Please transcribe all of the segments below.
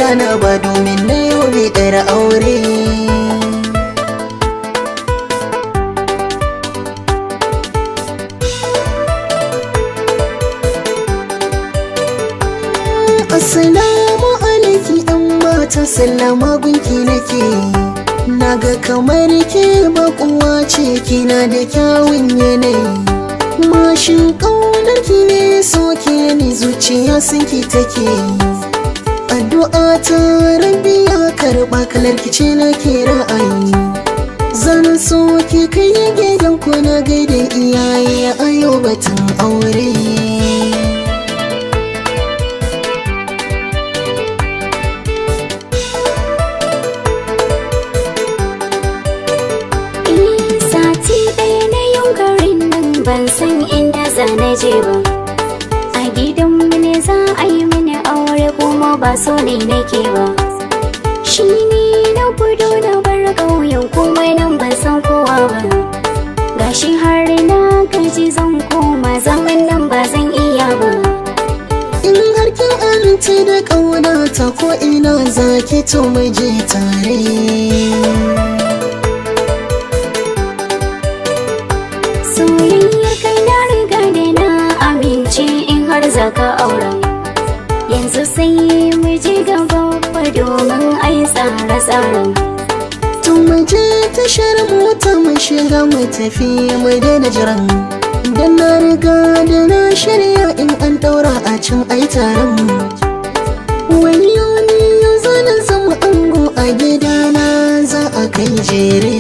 jana ba domin na yau bidar aure. Assalamu alaiki ɗan mata, sallama gunki nake. Naga kamar ke bakuwa ce, kina da kyawun yanayi. Mashin ƙaunar ki ne soke ni, zuciya sunki take. Addu'a ta rabbi ya karɓa, kalar ki ce nake ra'ayi. Zan so ki kai gidan ku na gaida iyaye a yau batun aure. Ban san inda za na je ba, a gidanmu ne za a yi mini aure kuma ba so ne nake ba. Shi ne na gudu na bar ƙauyen kuma nan ban san kowa ba. Gashi har na gaji zan koma, zaman nan ba zan iya ba. In har kin amince da ƙaunata ko ina za ki to mu je tare. Soyayyar kai na riga da na amince, in har zaka aura yanzu sai mu je gaba fa domin ai tsare-tsaren. To mu je tashar mota mu shiga mu tafi mu daina jiran. Dan na riga da na shirya, in an daura a can ai taron. Wayo ni yanzu na zama ango a gidana, za a kai jere.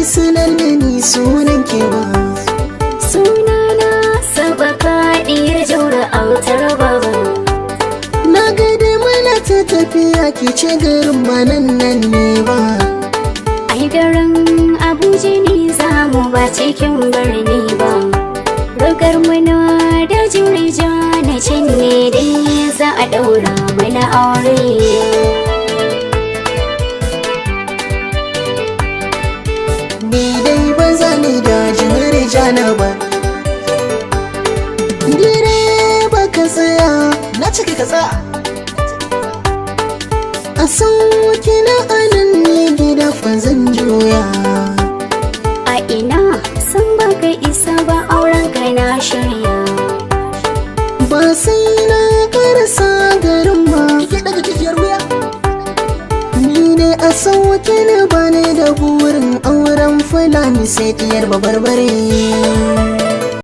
Sanar da ni sunan kewa. Sunana Sabaka diyar Jauro autar baba. Na ga da mana ta tafiya, ki ce garin ba nan ne ba. Ai garin Abuja ne za mu ba cikin birni ba. Rugar muna da Jurija na can ne dai za a daura mana aure. Ni dai ba za ni da jana ba. Direba ka tsaya, na ciki ka tsaya. A sauki na anan ne gida fa zan juya. A ina san baka isa ba, auren ka na shirya. Ba sai na karasa garin ba. Kike daga kikiyar wuya. Ni ne a sauki na bane da burin auren Fulani sai diyar babarbare.